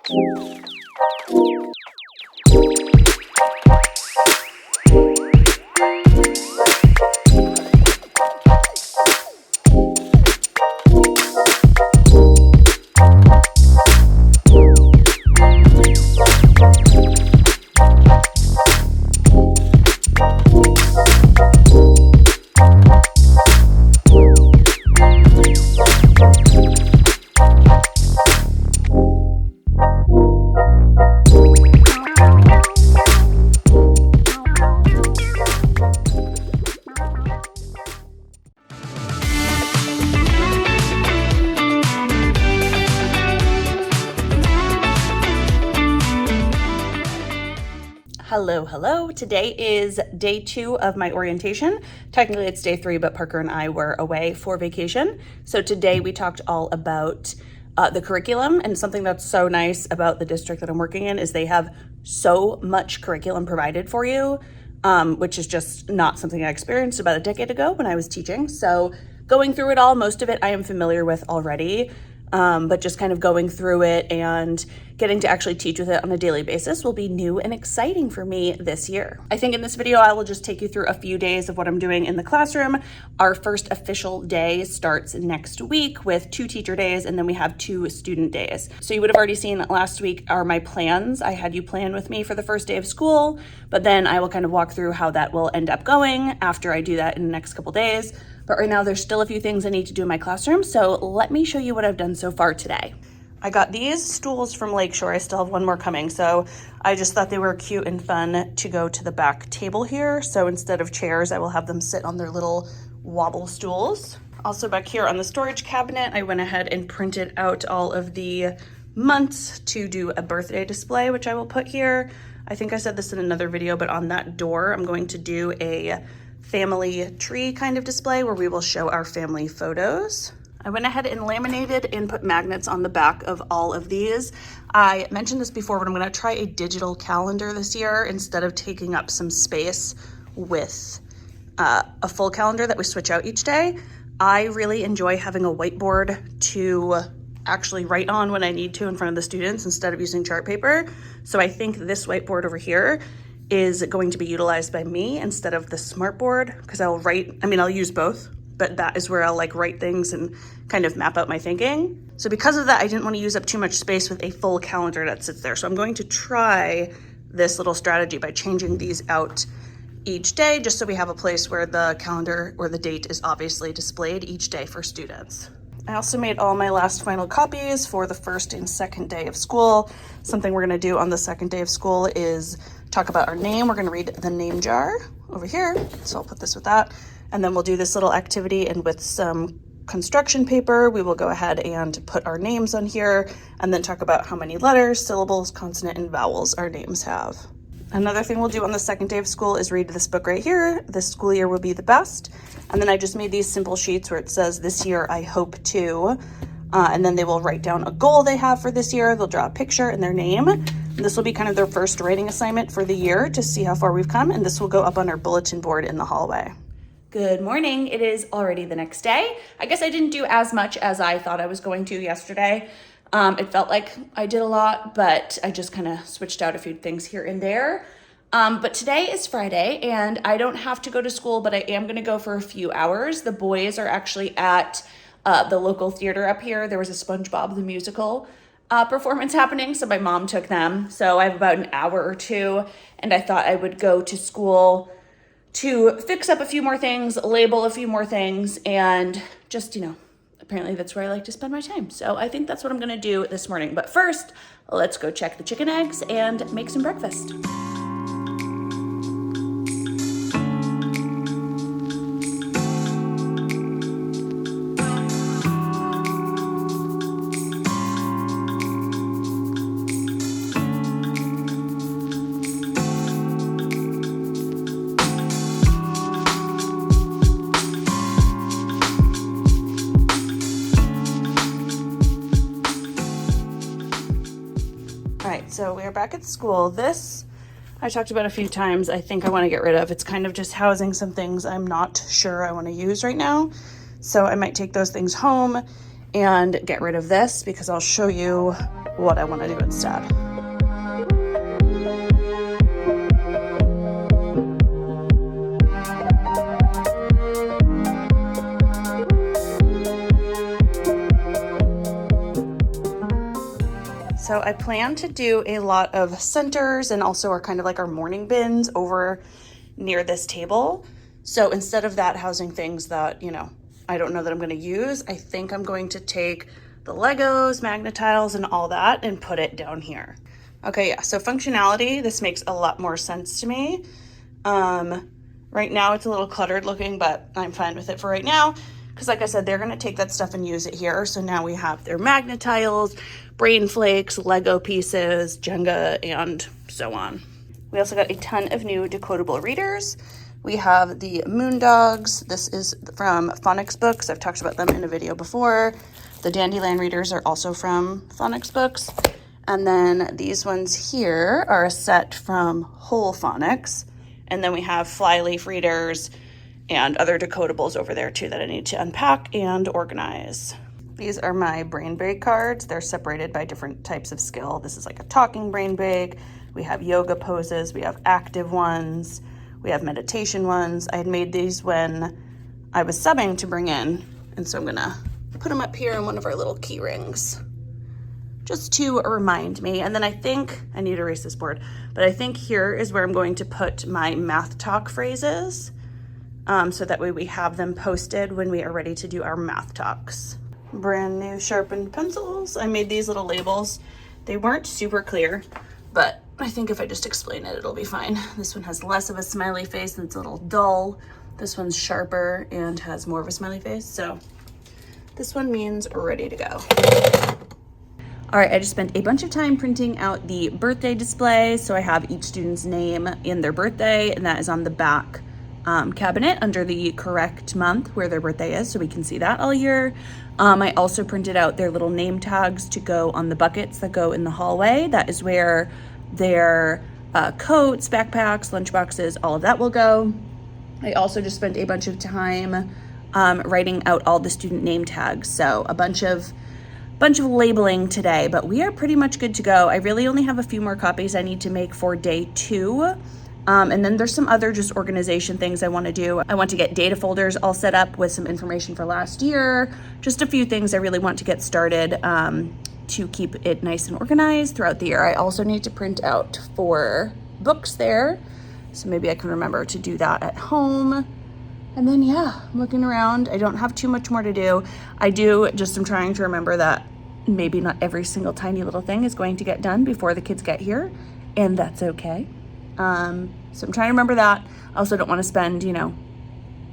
Hello. Today is day 2 of my orientation. Technically it's day 3, but Parker and I were away for vacation. So today we talked all about the curriculum, and something that's so nice about the district that I'm working in is they have so much curriculum provided for you, which is just not something I experienced about a decade ago when I was teaching. So going through it all, most of it I am familiar with already. But just kind of going through it and getting to actually teach with it on a daily basis will be new and exciting for me this year. I think in this video, I will just take you through a few days of what I'm doing in the classroom. Our first official day starts next week with 2 teacher days, and then we have 2 student days. So you would have already seen that last week are my plans. I had you plan with me for the first day of school, but then I will kind of walk through how that will end up going after I do that in the next couple days. But right now there's still a few things I need to do in my classroom, so let me show you what I've done so far today. I got these stools from Lakeshore. I still have one more coming, so I just thought they were cute and fun to go to the back table here. So instead of chairs, I will have them sit on their little wobble stools. Also back here on the storage cabinet, I went ahead and printed out all of the months to do a birthday display, which I will put here. I think I said this in another video, but on that door, I'm going to do a family tree kind of display where we will show our family photos. I went ahead and laminated and put magnets on the back of all of these. I mentioned this before, but I'm going to try a digital calendar this year instead of taking up some space with a full calendar that we switch out each day. I really enjoy having a whiteboard to actually write on when I need to in front of the students instead of using chart paper. So I think this whiteboard over here is going to be utilized by me instead of the smartboard, because I'll use both, but that is where I'll write things and kind of map out my thinking. So because of that, I didn't want to use up too much space with a full calendar that sits there. So I'm going to try this little strategy by changing these out each day, just so we have a place where the calendar or the date is obviously displayed each day for students. I also made all my last final copies for the first and second day of school. Something we're going to do on the second day of school is talk about our name. We're going to read the name jar over here. So I'll put this with that. And then we'll do this little activity, and with some construction paper, we will go ahead and put our names on here and then talk about how many letters, syllables, consonant, and vowels our names have. Another thing we'll do on the second day of school is read this book right here, This School Year Will Be the Best. And then I just made these simple sheets where it says, this year I hope to, and then they will write down a goal they have for this year. They'll draw a picture and their name. And this will be kind of their first writing assignment for the year to see how far we've come. And this will go up on our bulletin board in the hallway. Good morning. It is already the next day. I guess I didn't do as much as I thought I was going to yesterday. It felt like I did a lot, but I just kind of switched out a few things here and there. But today is Friday and I don't have to go to school, but I am going to go for a few hours. The boys are actually at the local theater up here. There was a SpongeBob the Musical performance happening, so my mom took them. So I have about an hour or two, and I thought I would go to school to fix up a few more things, label a few more things, and just, apparently that's where I like to spend my time. So I think that's what I'm going to do this morning. But first, let's go check the chicken eggs and make some breakfast. So we are back at school. This I talked about a few times. I think I want to get rid of. It's kind of just housing some things I'm not sure I want to use right now. So I might take those things home and get rid of this because I'll show you what I want to do instead. So I plan to do a lot of centers and also our kind of like our morning bins over near this table. So instead of that housing things that, you know, I don't know that I'm going to use, I think I'm going to take the Legos, Magnetiles, and all that and put it down here. Okay, yeah, so functionality, this makes a lot more sense to me. Right now it's a little cluttered looking, but I'm fine with it for right now. Because like I said, they're going to take that stuff and use it here. So now we have their Magnetiles, Brain Flakes, Lego pieces, Jenga, and so on. We also got a ton of new decodable readers. We have the Moondogs. This is from Phonics Books. I've talked about them in a video before. The Dandelion readers are also from Phonics Books. And then these ones here are a set from Whole Phonics. And then we have Flyleaf readers and other decodables over there too that I need to unpack and organize. These are my brain bake cards. They're separated by different types of skill. This is like a talking brain bake. We have yoga poses. We have active ones. We have meditation ones. I had made these when I was subbing to bring in. And so I'm gonna put them up here in one of our little key rings just to remind me. And then I think, I need to erase this board, but I think here is where I'm going to put my math talk phrases. So that way we have them posted when we are ready to do our math talks. Brand new sharpened pencils. I made these little labels. They weren't super clear, but I think if I just explain it, it'll be fine. This one has less of a smiley face and it's a little dull. This one's sharper and has more of a smiley face. So this one means ready to go. All right, I just spent a bunch of time printing out the birthday display. So I have each student's name and their birthday, and that is on the back cabinet under the correct month where their birthday is, so we can see that all year. I also printed out their little name tags to go on the buckets that go in the hallway. That is where their coats, backpacks, lunch boxes, all of that will go. I also just spent a bunch of time writing out all the student name tags, so a bunch of labeling today, but we are pretty much good to go. I really only have a few more copies I need to make for day 2. And then there's some other just organization things I want to do. I want to get data folders all set up with some information for last year. Just a few things I really want to get started to keep it nice and organized throughout the year. I also need to print out 4 books there. So maybe I can remember to do that at home. And then, yeah, I'm looking around. I don't have too much more to do. I'm trying to remember that maybe not every single tiny little thing is going to get done before the kids get here. And that's okay. So I'm trying to remember that. I also don't want to spend,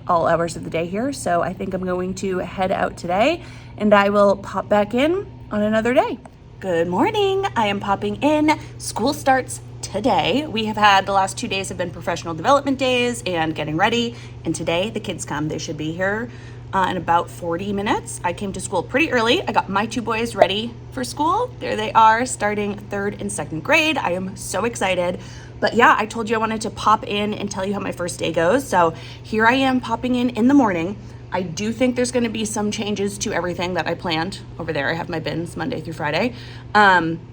all hours of the day here. So I think I'm going to head out today and I will pop back in on another day. Good morning. I am popping in. School starts today. We have had the last 2 days have been professional development days and getting ready. And today the kids come. They should be here in about 40 minutes. I came to school pretty early. I got my 2 boys ready for school. There they are, starting 3rd and 2nd grade. I am so excited. But yeah, I told you I wanted to pop in and tell you how my first day goes. So here I am popping in the morning. I do think there's going to be some changes to everything that I planned over there. I have my bins Monday through Friday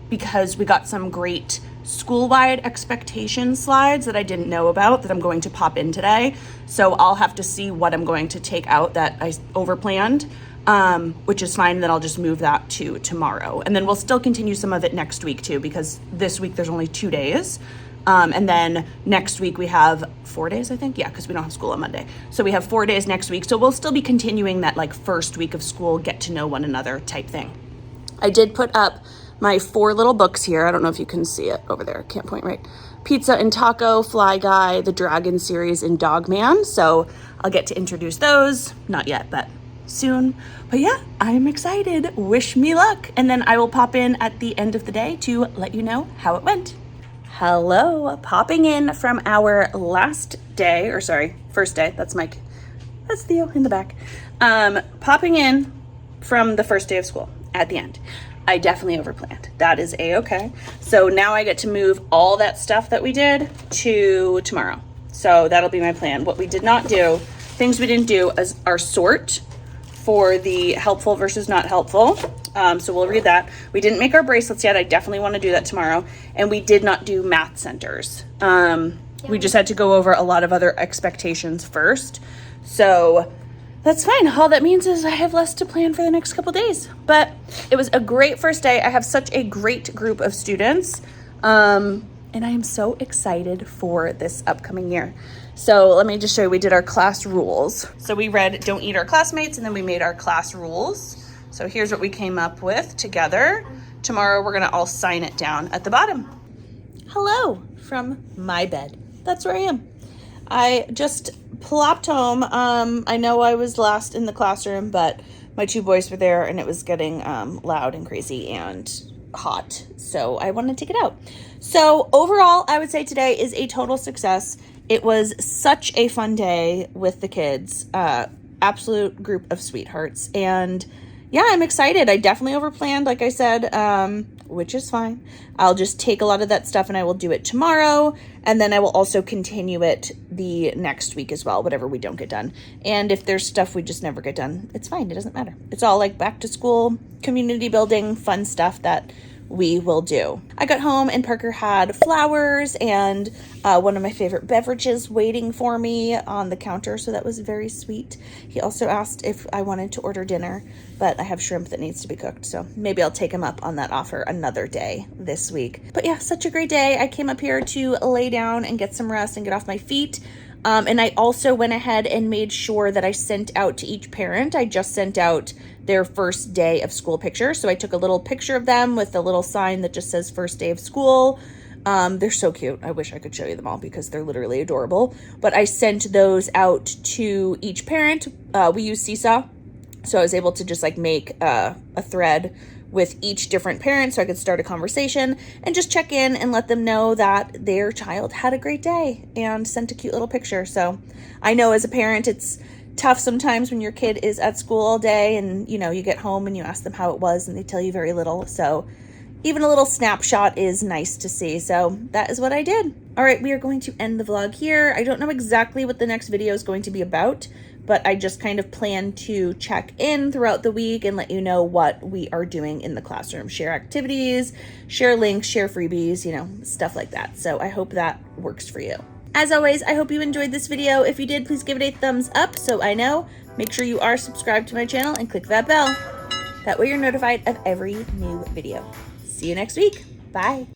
because we got some great school-wide expectation slides that I didn't know about that I'm going to pop in today. So I'll have to see what I'm going to take out that I overplanned, which is fine. Then I'll just move that to tomorrow. And then we'll still continue some of it next week too, because this week there's only 2 days. And then next week we have 4 days, I think. Yeah, because we don't have school on Monday. So we have 4 days next week. So we'll still be continuing that like first week of school, get to know one another type thing. I did put up my 4 little books here. I don't know if you can see it over there. Can't point right. Pizza and Taco, Fly Guy, the Dragon series, and Dog Man. So I'll get to introduce those. Not yet, but soon. But yeah, I'm excited. Wish me luck. And then I will pop in at the end of the day to let you know how it went. Hello, popping in from our first day. That's Theo in the back. Popping in from the first day of school at the end. I definitely overplanned. That is a-okay. So now I get to move all that stuff that we did to tomorrow. So that'll be my plan. What we did not do, things we didn't do are sort for the helpful versus not helpful. So we'll read that. We didn't make our bracelets yet. I definitely want to do that tomorrow. And we did not do math centers. We just had to go over a lot of other expectations first. So that's fine. All that means is I have less to plan for the next couple days. But it was a great first day. I have such a great group of students. And I am so excited for this upcoming year. So let me just show you, we did our class rules. So we read Don't Eat Our Classmates, and then we made our class rules. So here's what we came up with together. Tomorrow we're gonna all sign it down at the bottom. Hello from my bed. That's where I am. I just plopped home. I know I was last in the classroom, but my two boys were there and it was getting loud and crazy and hot. So I wanted to get out. So overall, I would say today is a total success. It was such a fun day with the kids, absolute group of sweethearts. And yeah, I'm excited. I definitely overplanned, like I said, which is fine. I'll just take a lot of that stuff and I will do it tomorrow. And then I will also continue it the next week as well, whatever we don't get done. And if there's stuff we just never get done, it's fine. It doesn't matter. It's all like back to school, community building, fun stuff that we will do. I got home and Parker had flowers and one of my favorite beverages waiting for me on the counter, so that was very sweet. He also asked if I wanted to order dinner, but I have shrimp that needs to be cooked, so maybe I'll take him up on that offer another day this week. But yeah, such a great day. I came up here to lay down and get some rest and get off my feet. And I also went ahead and made sure that I sent out to each parent. I just sent out their first day of school picture. So I took a little picture of them with a little sign that just says first day of school. They're so cute. I wish I could show you them all because they're literally adorable. But I sent those out to each parent. We use Seesaw. So I was able to just like make a thread with each different parent so I could start a conversation and just check in and let them know that their child had a great day and sent a cute little picture. So I know as a parent, it's tough sometimes when your kid is at school all day and, you know, you get home and you ask them how it was and they tell you very little. So even a little snapshot is nice to see. So that is what I did. All right, we are going to end the vlog here. I don't know exactly what the next video is going to be about, but I just kind of plan to check in throughout the week and let you know what we are doing in the classroom. Share activities, share links, share freebies, you know, stuff like that. So I hope that works for you. As always, I hope you enjoyed this video. If you did, please give it a thumbs up so I know. Make sure you are subscribed to my channel and click that bell. That way you're notified of every new video. See you next week. Bye.